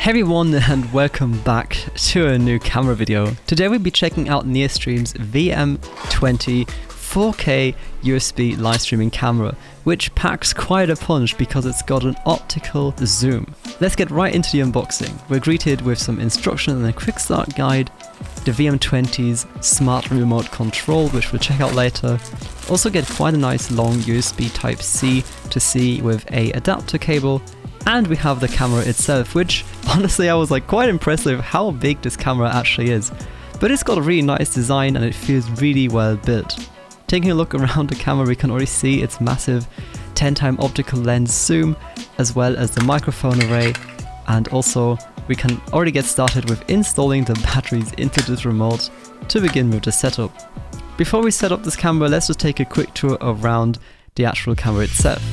Hey everyone and welcome back to a new camera video. Today we'll be checking out NearStream's VM20 4K USB live streaming camera, which packs quite a punch because it's got an optical zoom. Let's get right into the unboxing. We're greeted with some instruction and a quick start guide, the VM20's smart remote control, which we'll check out later. Also get quite a nice long USB Type-C to C with a adapter cable. And we have the camera itself, which honestly I was quite impressed with how big this camera actually is. But it's got a really nice design and it feels really well built. Taking a look around the camera, we can already see its massive 10x optical lens zoom, as well as the microphone array. And also we can already get started with installing the batteries into this remote to begin with the setup. Before we set up this camera, let's just take a quick tour around the actual camera itself.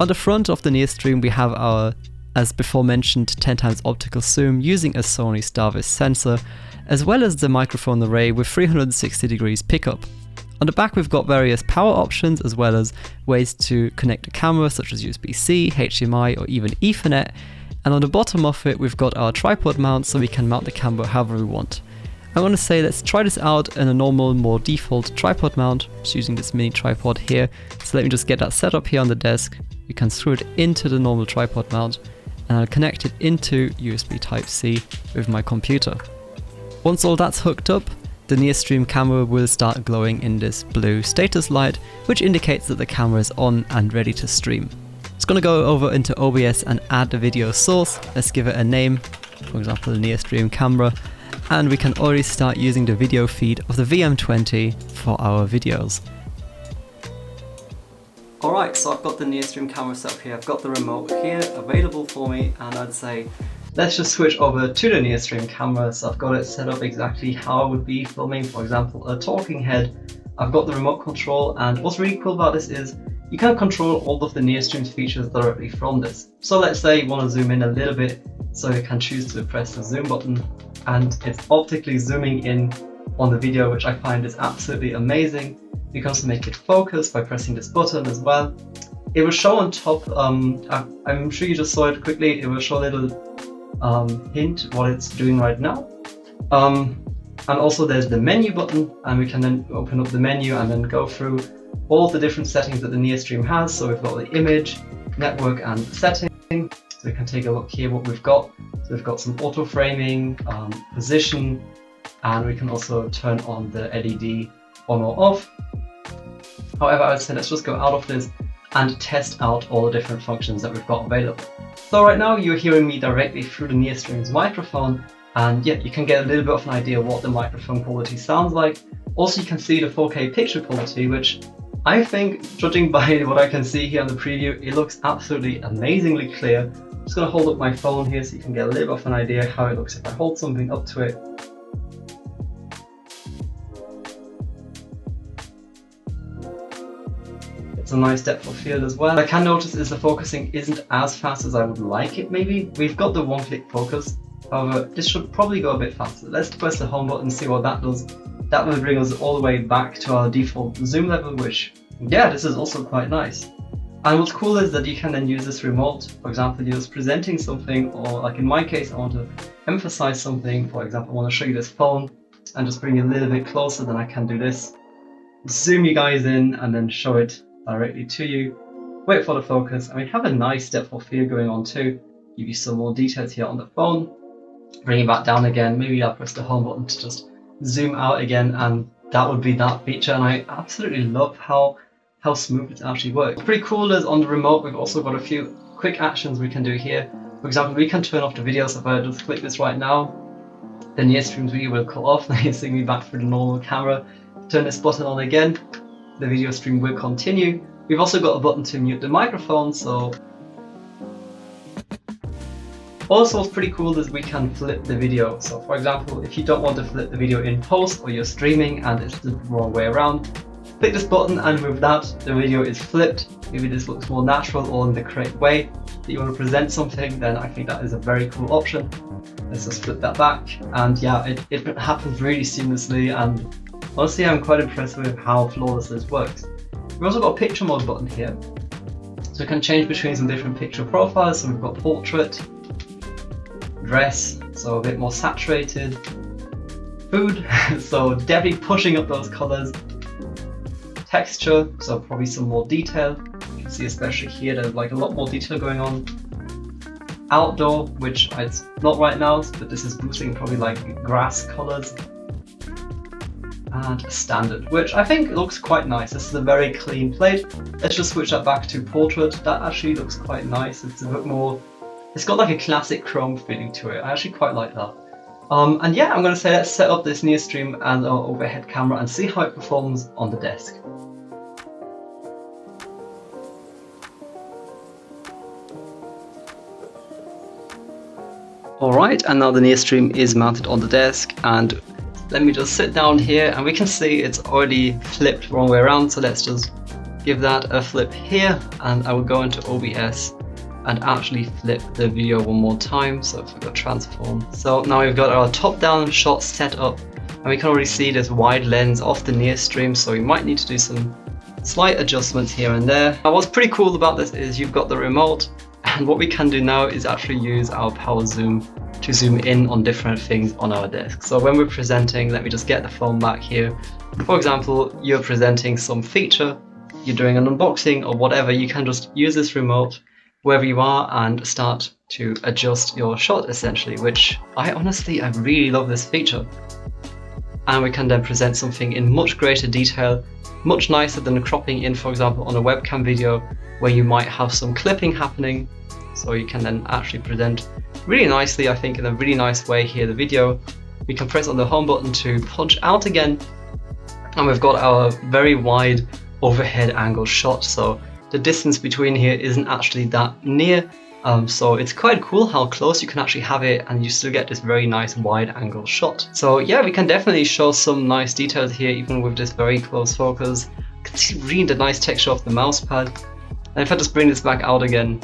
On the front of the NearStream we have our, as before mentioned, 10x optical zoom using a Sony Starvis sensor, as well as the microphone array with 360 degrees pickup. On the back we've got various power options as well as ways to connect the camera such as USB-C, HDMI or even Ethernet, and on the bottom of it we've got our tripod mount so we can mount the camera however we want. I want to say let's try this out in a normal, more default tripod mount, just using this mini tripod here. So let me just get that set up here on the desk. You can screw it into the normal tripod mount and I'll connect it into USB Type-C with my computer. Once all that's hooked up, the NearStream camera will start glowing in this blue status light, which indicates that the camera is on and ready to stream. It's going to go over into OBS and add the video source. Let's give it a name, for example, the NearStream camera, and we can already start using the video feed of the VM20 for our videos. Alright, so I've got the NearStream camera set up here, I've got the remote here available for me, and I'd say let's just switch over to the NearStream camera. So I've got it set up exactly how I would be filming, for example, a talking head. I've got the remote control, and what's really cool about this is you can control all of the NearStream's features directly from this. So let's say you want to zoom in a little bit, so you can choose to press the zoom button, and it's optically zooming in on the video, which I find is absolutely amazing. You can also make it focus by pressing this button as well. It will show on top, I'm sure you just saw it quickly, it will show a little hint what it's doing right now. And also there's the menu button, and we can then open up the menu and then go through all the different settings that the NearStream has. So we've got the image, network and setting. So we can take a look here what we've got. So we've got some auto framing, position, and we can also turn on the LED on or off. However, I would say let's just go out of this and test out all the different functions that we've got available. So right now you're hearing me directly through the NearStream's microphone, and yeah, you can get a little bit of an idea what the microphone quality sounds like. Also you can see the 4K picture quality, which I think, judging by what I can see here on the preview, it looks absolutely amazingly clear. I'm just going to hold up my phone here so you can get a little bit of an idea how it looks if I hold something up to it. It's a nice depth of field as well. I can notice is the focusing isn't as fast as I would like it maybe. We've got the one-click focus, however this should probably go a bit faster. Let's press the home button and see what that does. That will bring us all the way back to our default zoom level, which, yeah, this is also quite nice. And what's cool is that you can then use this remote. For example, you're just presenting something, or like in my case, I want to emphasize something. For example, I want to show you this phone and just bring it a little bit closer, then I can do this. Zoom you guys in and then show it directly to you. Wait for the focus, and we have a nice depth of field going on too. Give you some more details here on the phone. Bring it back down again. Maybe I'll press the home button to just zoom out again, and that would be that feature. And I absolutely love how smooth it actually works. What's pretty cool is on the remote we've also got a few quick actions we can do here. For example, we can turn off the video, so if I just click this right now, the NearStream's video will cut off. Now you're seeing me back through the normal camera. Turn this button on again, the video stream will continue. We've also got a button to mute the microphone, so also what's pretty cool is we can flip the video. So for example, if you don't want to flip the video in post, or you're streaming and it's the wrong way around, click this button and with that the video is flipped. Maybe this looks more natural or in the correct way that you want to present something, then I think that is a very cool option. Let's just flip that back, and yeah, it happens really seamlessly, and honestly I'm quite impressed with how flawless this works. We've also got a picture mode button here, so we can change between some different picture profiles. So we've got portrait, dress, so a bit more saturated. Food, so definitely pushing up those colors. Texture, so probably some more detail. You can see especially here there's like a lot more detail going on. Outdoor, which it's not right now, but this is boosting probably like grass colors. And standard, which I think looks quite nice. This is a very clean plate. Let's just switch that back to portrait. That actually looks quite nice. It's a bit more, it's got like a classic chrome feeling to it. I actually quite like that. And yeah, I'm going to say let's set up this NearStream and our overhead camera and see how it performs on the desk. Alright, and now the NearStream is mounted on the desk, and let me just sit down here and we can see it's already flipped wrong way around, so let's just give that a flip here, and I will go into OBS and actually flip the video one more time. So if we go transform, so now we've got our top-down shot set up, and we can already see this wide lens off the NearStream, so we might need to do some slight adjustments here and there. Now what's pretty cool about this is you've got the remote, and what we can do now is actually use our power zoom to zoom in on different things on our desk. So when we're presenting, let me just get the phone back here. For example, you're presenting some feature, you're doing an unboxing or whatever, you can just use this remote wherever you are and start to adjust your shot essentially, which I really love this feature. And we can then present something in much greater detail, much nicer than cropping in, for example, on a webcam video where you might have some clipping happening. So you can then actually present really nicely, I think, in a really nice way here, the video. We can press on the home button to punch out again, and we've got our very wide overhead angle shot, so the distance between here isn't actually that near, so it's quite cool how close you can actually have it and you still get this very nice wide angle shot. So yeah, we can definitely show some nice details here even with this very close focus. You can see really the nice texture of the mouse pad, and if I just bring this back out again,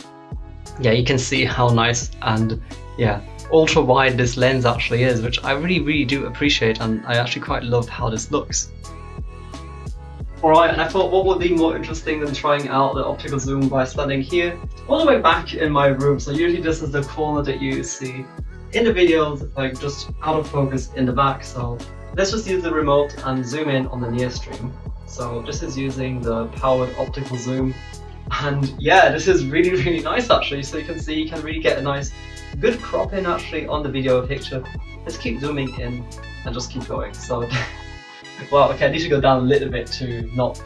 yeah, you can see how nice and yeah, ultra wide this lens actually is, which I really do appreciate, and I actually quite love how this looks. Alright, and I thought what would be more interesting than trying out the optical zoom by standing here all the way back in my room. So usually this is the corner that you see in the videos, like just out of focus in the back. So let's just use the remote and zoom in on the NearStream. So this is using the powered optical zoom. And yeah, this is really nice actually. So you can see you can really get a nice good crop in actually on the video picture. Let's keep zooming in and just keep going. So well, okay, I need to go down a little bit to not,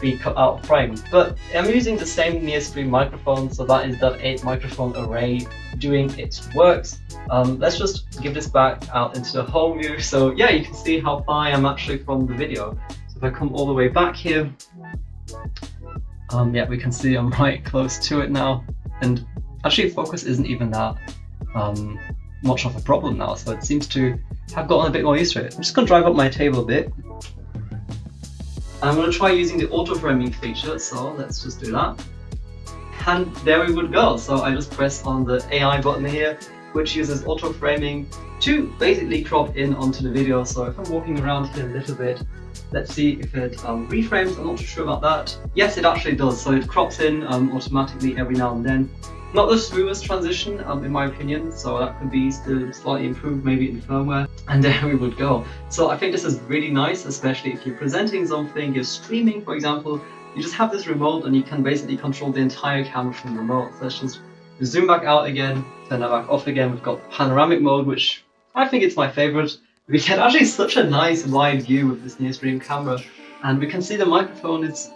be cut out of frame. But I'm using the same NearStream microphone, so that is that 8 microphone array doing its works. Let's just give this back out into the home view. So yeah, you can see how far I am actually from the video. So if I come all the way back here, yeah, we can see I'm right close to it now. And actually focus isn't even that much of a problem now, so it seems to have gotten a bit more used to it. I'm just going to drive up my table a bit. I'm going to try using the auto framing feature, so let's just do that. And there we would go. So I just press on the AI button here, which uses auto framing to basically crop in onto the video. So if I'm walking around here a little bit, let's see if it reframes. I'm not too sure about that. Yes, it actually does. So it crops in automatically every now and then. Not the smoothest transition in my opinion, so that could be still slightly improved maybe in firmware, and there we would go. So I think this is really nice, especially if you're presenting something, you're streaming for example, you just have this remote and you can basically control the entire camera from the remote. So let's just zoom back out again, turn that back off again. We've got panoramic mode, which I think it's my favorite. We get actually such a nice wide view with this NearStream camera, and we can see the microphone it's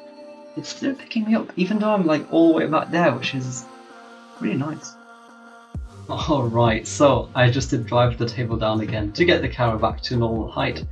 still picking me up even though I'm like all the way back there, which is really nice. Alright, so I just did drive the table down again to get the camera back to normal height.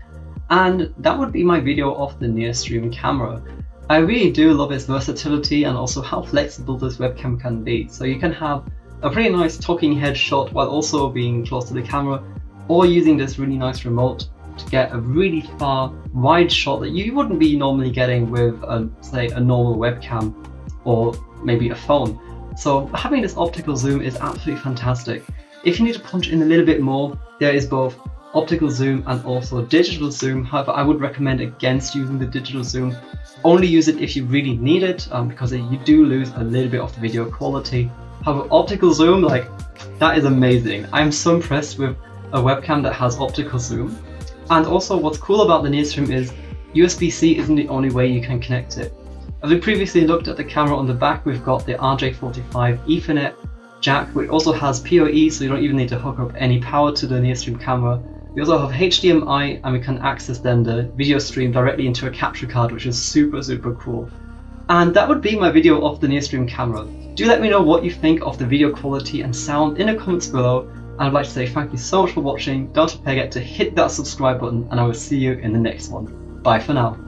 And that would be my video of the NearStream camera. I really do love its versatility and also how flexible this webcam can be. So you can have a pretty nice talking head shot while also being close to the camera, or using this really nice remote to get a really far wide shot that you wouldn't be normally getting with say a normal webcam or maybe a phone. So having this optical zoom is absolutely fantastic. If you need to punch in a little bit more, there is both optical zoom and also digital zoom. However, I would recommend against using the digital zoom. Only use it if you really need it, because you do lose a little bit of the video quality. However, optical zoom, like, that is amazing. I'm so impressed with a webcam that has optical zoom. And also what's cool about the NearStream is USB-C isn't the only way you can connect it. As we previously looked at the camera on the back, we've got the RJ45 Ethernet jack, which also has PoE, so you don't even need to hook up any power to the NearStream camera. We also have HDMI, and we can access then the video stream directly into a capture card, which is super cool. And that would be my video of the NearStream camera. Do let me know what you think of the video quality and sound in the comments below. And I'd like to say thank you so much for watching. Don't forget to hit that subscribe button, and I will see you in the next one. Bye for now.